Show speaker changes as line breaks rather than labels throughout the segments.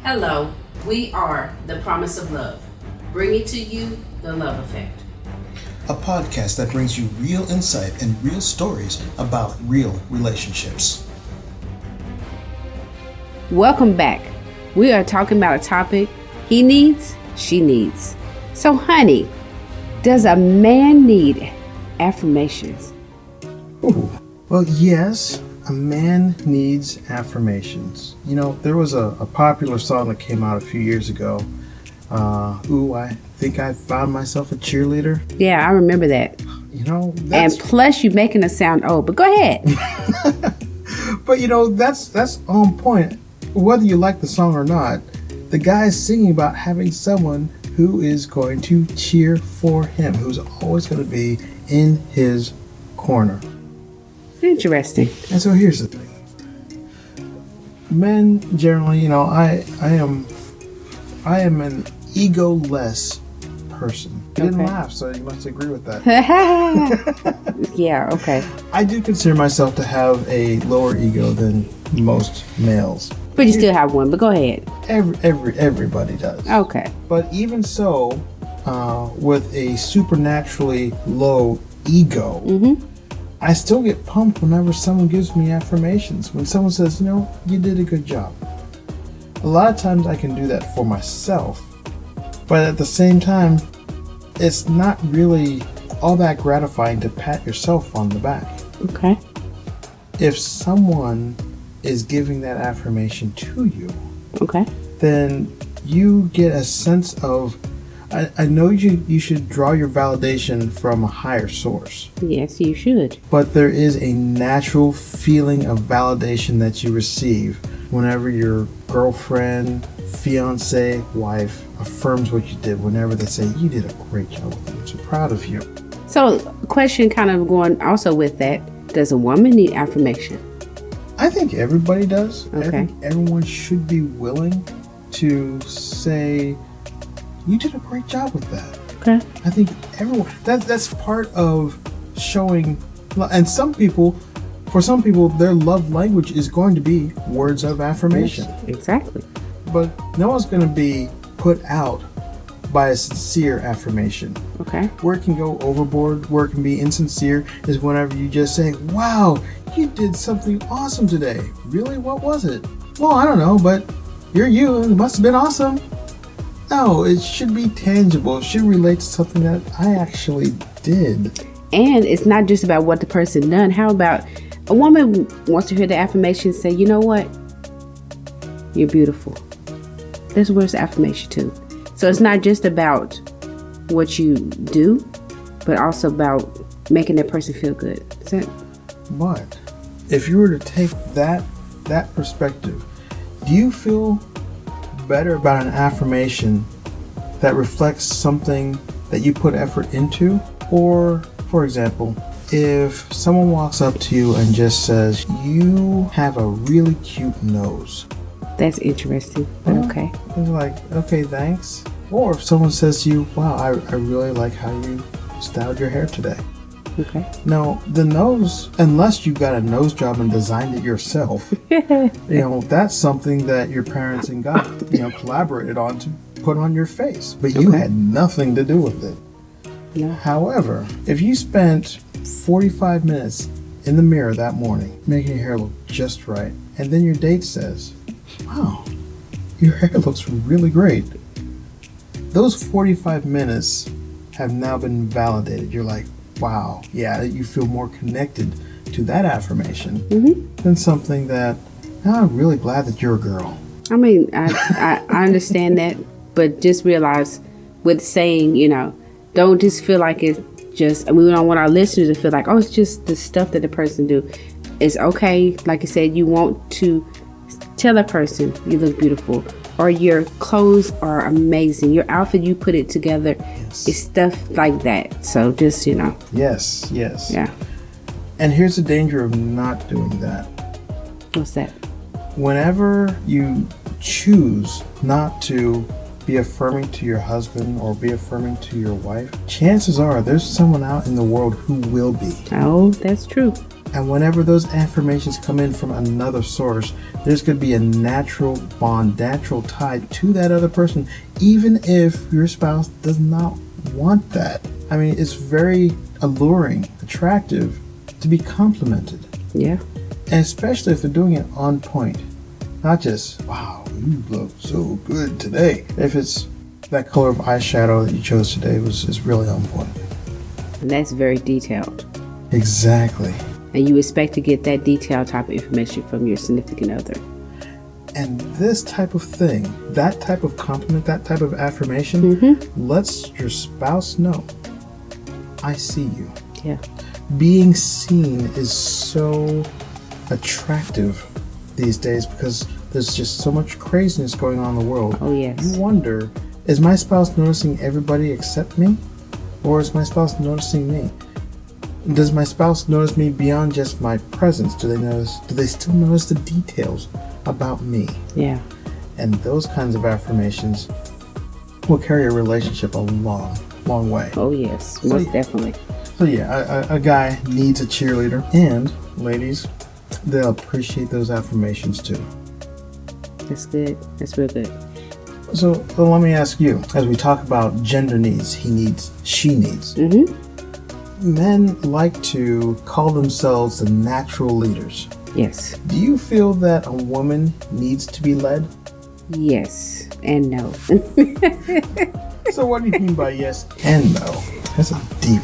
Hello, we are The Promise of Love, bringing to you The Love Effect.
A podcast that brings you real insight and real stories about real relationships.
Welcome back. We are talking about a topic he needs, she needs. So honey, does a man need affirmations?
Ooh. Well, yes, a man needs affirmations. You know, there was a popular song that came out a few years ago. I think I found myself a cheerleader.
Yeah, I remember that.
You know,
and plus you making us sound old, but go ahead.
But you know, that's on point. Whether you like the song or not, the guy is singing about having someone who is going to cheer for him, who's always going to be in his corner.
Interesting.
And so here's the thing. Men generally, you know, I am an ego-less person. You didn't laugh, so you must agree with that.
Yeah, okay.
I do consider myself to have a lower ego than most males.
But you still have one, but go ahead.
Everybody does.
Okay.
But even so, with a supernaturally low ego, I still get pumped whenever someone gives me affirmations. When someone says, you know, you did a good job. A lot of times I can do that for myself. But at the same time, it's not really all that gratifying to pat yourself on the back.
Okay.
If someone is giving that affirmation to you,
okay,
then you get a sense of, I know you should draw your validation from a higher source.
Yes, you should.
But there is a natural feeling of validation that you receive whenever your girlfriend, fiance, wife affirms what you did, whenever they say, you did a great job with it. I'm so proud of you.
So, question kind of going also with that, does a woman need affirmation?
I think everybody does.
Okay.
I think everyone should be willing to say, you did a great job with that.
Okay. I
think everyone, that's part of showing, and for some people, their love language is going to be words of affirmation.
Yes, exactly.
But no one's going to be put out by a sincere affirmation.
Okay.
Where it can go overboard, where it can be insincere, is whenever you just say, wow, you did something awesome today. Really? What was it? Well, I don't know, but you're you. It must have been awesome. No, it should be tangible. It should relate to something that I actually did. And
it's not just about what the person done. How about a woman wants to hear the affirmation say, you know what? You're beautiful. That's where's the affirmation too. So it's not just about what you do, but also about making that person feel good. Is that?
But if you were to take that perspective, do you feel better about an affirmation that reflects something that you put effort into? Or, for example, if someone walks up to you and just says, you have a really cute nose.
That's interesting, but okay.
It's like, okay, thanks. Or if someone says to you, wow, I really like how you styled your hair today.
Okay.
Now, the nose, unless you got a nose job and designed it yourself, you know, that's something that your parents and God, collaborated on to put on your face. But you had nothing to do with it.
No.
However, if you spent 45 minutes in the mirror that morning, making your hair look just right, and then your date says, wow, your hair looks really great. Those 45 minutes have now been validated. You're like, wow, yeah, you feel more connected to that affirmation than something that, I'm really glad that you're a girl.
I mean, I understand that, but just realize with saying, don't just feel like it's just, we don't want our listeners to feel like, oh, it's just the stuff that the person do. It's okay, like I said, you want to tell a person you look beautiful, or your clothes are amazing, your outfit, you put it together.
Yes.
It's stuff like that. So just,
Yes.
Yeah.
And here's the danger of not doing that.
What's that?
Whenever you choose not to be affirming to your husband or be affirming to your wife, chances are there's someone out in the world who will be.
Oh, that's true.
And whenever those affirmations come in from another source, there's going to be a natural bond, natural tie to that other person, even if your spouse does not want that. I mean, it's very alluring, attractive to be complimented.
Yeah.
And especially if they're doing it on point. Not just, wow, you look so good today. If it's that color of eyeshadow that you chose today is really on point.
And that's very detailed.
Exactly.
And you expect to get that detailed type of information from your significant other.
And this type of thing, that type of compliment, that type of affirmation, lets your spouse know, I see you.
Yeah.
Being seen is so attractive these days because there's just so much craziness going on in the world.
Oh, yes.
You wonder, is my spouse noticing everybody except me? Or is my spouse noticing me? Does my spouse notice me beyond just my presence? Do they still notice the details about me?
Yeah.
And those kinds of affirmations will carry a relationship a long, long way.
Oh, yes. Most definitely.
So yeah, a guy needs a cheerleader, and ladies, they'll appreciate those affirmations too.
That's good. That's real good.
So let me ask you, as we talk about gender needs, he needs, she needs. Men like to call themselves the natural leaders.
Yes.
Do you feel that a woman needs to be led?
Yes and no.
So what do you mean by yes and no? That's a deep.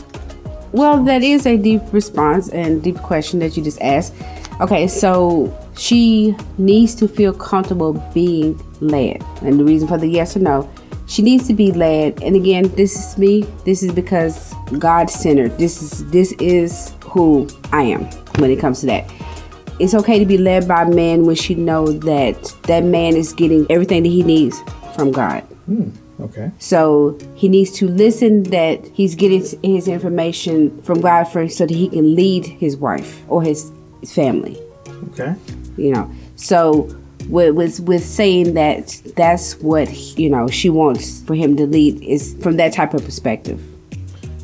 Well, that is a deep response and deep question that you just asked. Okay, so she needs to feel comfortable being led. And the reason for the yes or no, she needs to be led. And again, this is me. This is because God-centered. This is who I am when it comes to that. It's okay to be led by a man when she knows that man is getting everything that he needs from God.
Okay.
So he needs to listen that he's getting his information from God first so that he can lead his wife or his family.
Okay.
You know, so with saying that's what, you know, she wants for him to lead is from that type of perspective.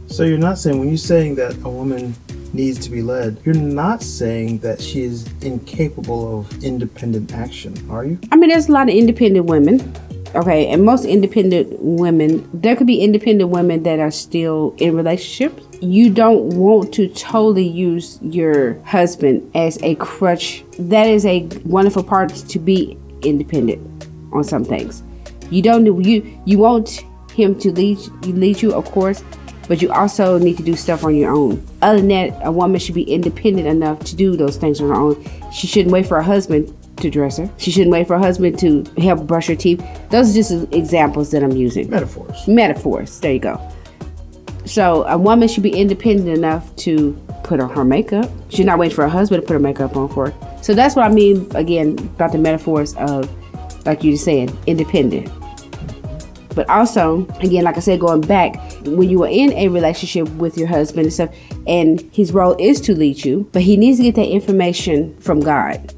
So you're not saying, when you're saying that a woman needs to be led, you're not saying that she is incapable of independent action, are you?
I mean, there's a lot of independent women. Okay, and most independent women, there could be independent women that are still in relationships. You don't want to totally use your husband as a crutch. That is a wonderful part to be independent on some things. You don't you want him to lead you, of course, but you also need to do stuff on your own. Other than that, a woman should be independent enough to do those things on her own. She shouldn't wait for her husband to dress her. She shouldn't wait for her husband to help brush her teeth. Those are just examples that I'm using. Metaphors. There you go. So a woman should be independent enough to put on her makeup. She's not waiting for her husband to put her makeup on for her. So that's what I mean, again, about the metaphors of, like you just said, independent. But also, again, like I said, going back, when you are in a relationship with your husband and stuff, and his role is to lead you, but he needs to get that information from God,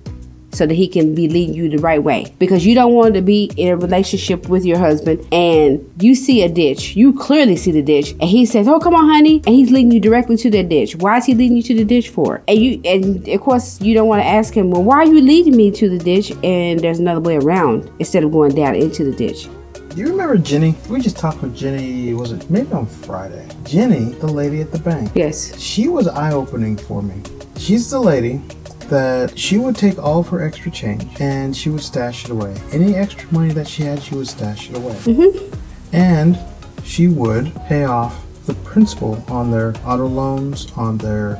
so that he can be leading you the right way. Because you don't want to be in a relationship with your husband and you see a ditch. You clearly see the ditch. And he says, oh, come on, honey. And he's leading you directly to that ditch. Why is he leading you to the ditch for? And of course, you don't want to ask him, well, why are you leading me to the ditch? And there's another way around instead of going down into the ditch.
Do you remember Jenny? We just talked with Jenny, was it maybe on Friday? Jenny, the lady at the bank.
Yes.
She was eye-opening for me. She's the lady that she would take all of her extra change and she would stash it away. Any extra money that she had, she would stash it away. And she would pay off the principal on their auto loans, on their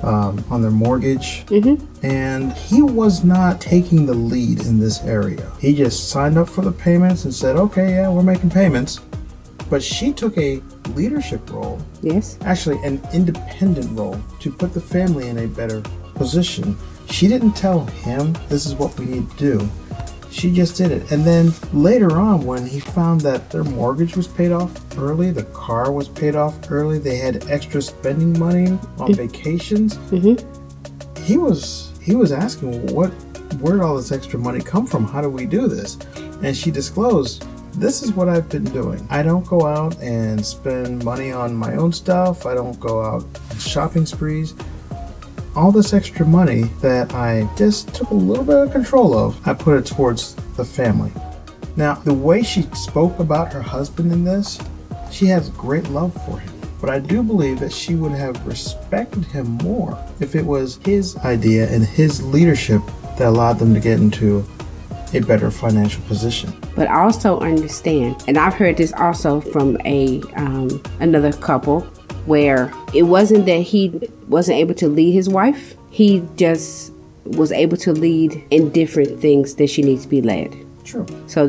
mortgage. And he was not taking the lead in this area. He just signed up for the payments and said, okay, yeah, we're making payments. But she took a leadership role.
Yes.
Actually, an independent role to put the family in a better position. She didn't tell him, this is what we need to do. She just did it. And then later on, when he found that their mortgage was paid off early, the car was paid off early, they had extra spending money on vacations, he was asking, where'd all this extra money come from? How do we do this? And she disclosed, this is what I've been doing. I don't go out and spend money on my own stuff. I don't go out on shopping sprees. all this extra money that I just took a little bit of control of, I put it towards the family. Now, the way she spoke about her husband in this, she has great love for him. But I do believe that she would have respected him more if it was his idea and his leadership that allowed them to get into a better financial position.
But also understand, and I've heard this also from another couple, where it wasn't that he wasn't able to lead his wife. He just was able to lead in different things that she needs to be led.
True.
So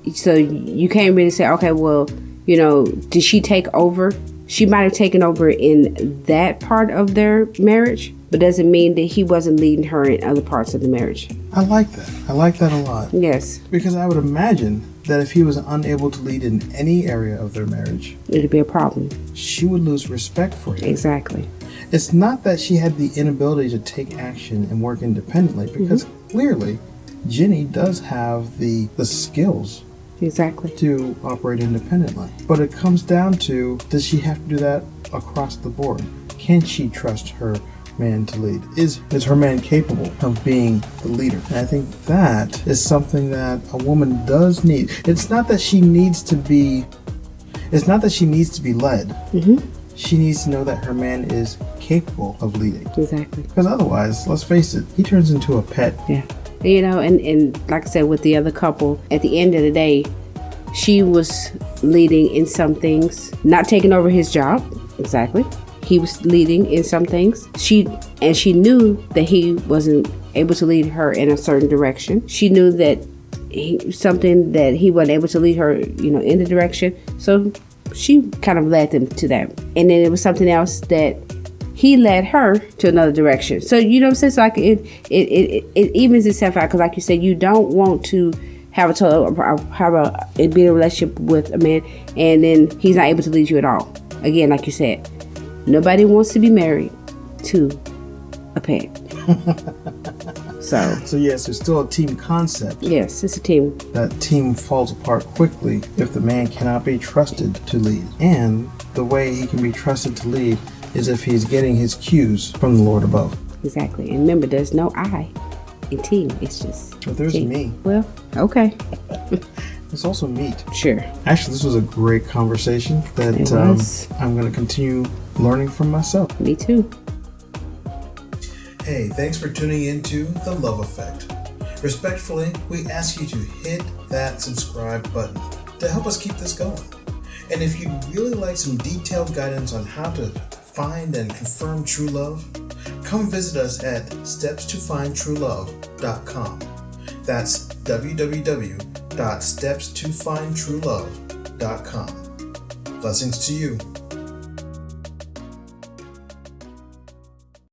you can't really say, okay, well, did she take over? She might have taken over in that part of their marriage, but doesn't mean that he wasn't leading her in other parts of the marriage.
I like that. I like that a lot.
Yes.
Because I would imagine that if he was unable to lead in any area of their marriage,
it'd be a problem.
She would lose respect for him.
Exactly.
It's not that she had the inability to take action and work independently, because clearly Jenny does have the skills
exactly
to operate independently. But it comes down to, does she have to do that across the board? Can she trust her man to lead? Is her man capable of being the leader? And I think that is something that a woman does need. It's not that she needs to be led. She needs to know that her man is capable of leading.
Exactly.
Because otherwise, let's face it, he turns into a pet.
Yeah. And like I said, with the other couple, at the end of the day, she was leading in some things, not taking over his job. Exactly. He was leading in some things. She knew that he wasn't able to lead her in a certain direction. She knew that he wasn't able to lead her, in the direction. So she kind of led them to that. And then it was something else that he led her to another direction. So you know what I'm saying? So like it evens itself out, because like you said, you don't want to be in a relationship with a man and then he's not able to lead you at all. Again, like you said, nobody wants to be married to a pet. So
yes, there's still a team concept.
Yes, it's a team.
That team falls apart quickly if the man cannot be trusted to lead. And the way he can be trusted to lead is if he's getting his cues from the Lord above.
Exactly. And remember, there's no I in team. It's just
but there's
team.
Me.
Well, okay.
It's also meat.
Sure.
Actually, this was a great conversation that I'm going to continue learning from myself.
Me too.
Hey, thanks for tuning into The Love Effect. Respectfully, we ask you to hit that subscribe button to help us keep this going. And if you'd really like some detailed guidance on how to find and confirm true love, come visit us at stepstofindtruelove.com. That's www.stepstofindtruelove.com. Blessings to you.